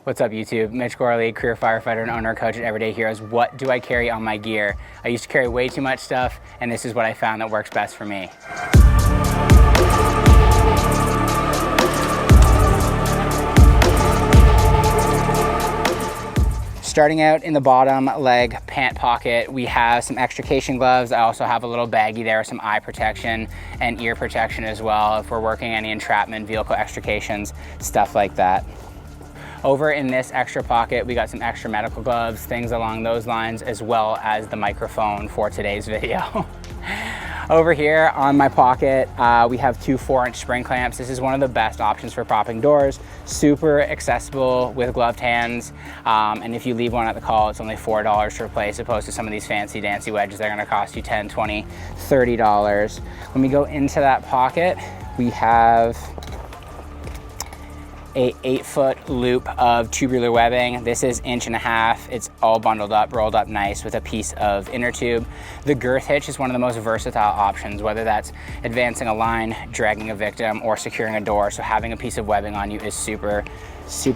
What's up YouTube? Mitch Gorley, career firefighter and owner coach at Everyday Heroes. What do I carry on my gear? I used to carry way too much stuff, and this is what I found that works best for me. Starting out in the bottom leg pant pocket, we have some extrication gloves. I also have a little baggie there with some eye protection and ear protection as well if we're working any entrapment, vehicle extrications, stuff like that. Over in this extra pocket, we got some extra medical gloves, things along those lines, as well as the microphone for today's video. Over here on my pocket, we have two 4-inch spring clamps. This is one of the best options for propping doors. Super accessible with gloved hands. And if you leave one at the call, it's only $4 to replace, opposed to some of these fancy dancy wedges that are gonna cost you $10, $20, $30. When we go into that pocket, we have a 8-foot loop of tubular webbing. This is 1.5 inches. It's all bundled up, rolled up nice with a piece of inner tube. The girth hitch is one of the most versatile options, whether that's advancing a line, dragging a victim, or securing a door. So having a piece of webbing on you is super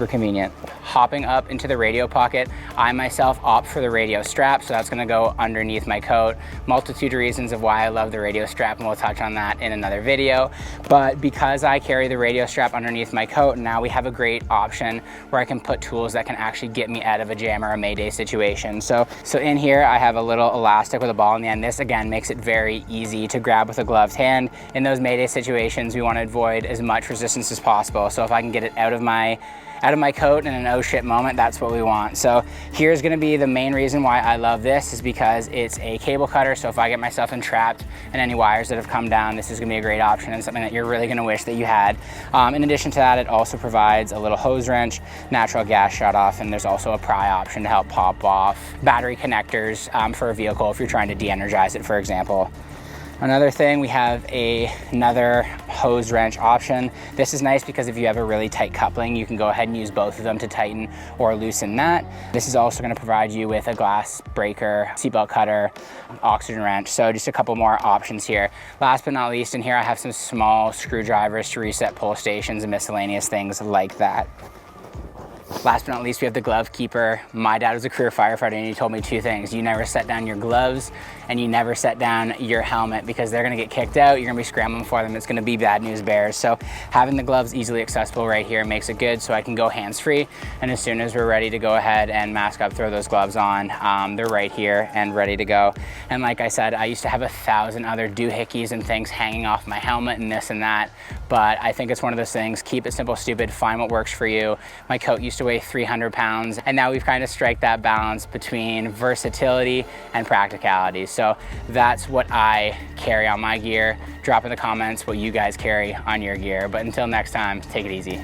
convenient. Hopping up into the radio pocket, I myself opt for the radio strap, so that's gonna go underneath my coat. Multitude of reasons of why I love the radio strap, and we'll touch on that in another video. But because I carry the radio strap underneath my coat, now we have a great option where I can put tools that can actually get me out of a jam or a mayday situation. So in here, I have a little elastic with a ball in the end. This again makes it very easy to grab with a gloved hand. In those mayday situations, we want to avoid as much resistance as possible. So if I can get it out of my coat in an oh shit moment, that's what we want. So here's gonna be the main reason why I love this, is because it's a cable cutter. So if I get myself entrapped and any wires that have come down, this is gonna be a great option and something that you're really gonna wish that you had. In addition to that, it also provides a little hose wrench, natural gas shut off, and there's also a pry option to help pop off battery connectors for a vehicle if you're trying to de-energize it, for example. Another thing, we have another hose wrench option. This is nice because if you have a really tight coupling, you can go ahead and use both of them to tighten or loosen that. This is also going to provide you with a glass breaker, seatbelt cutter, oxygen wrench. So just a couple more options here. Last but not least, in here I have some small screwdrivers to reset pull stations and miscellaneous things like that. Last but not least, we have the glove keeper. My dad was a career firefighter and he told me two things. You never set down your gloves and you never set down your helmet, because they're gonna get kicked out. You're gonna be scrambling for them. It's gonna be bad news bears. So having the gloves easily accessible right here makes it good, so I can go hands-free. And as soon as we're ready to go ahead and mask up, throw those gloves on, they're right here and ready to go. And like I said, I used to have 1,000 other doohickeys and things hanging off my helmet and this and that. But I think it's one of those things, keep it simple, stupid, find what works for you. My coat used to weigh 300 pounds, and now we've kind of strike that balance between versatility and practicality. So that's what I carry on my gear. Drop in the comments what you guys carry on your gear. But until next time, take it easy.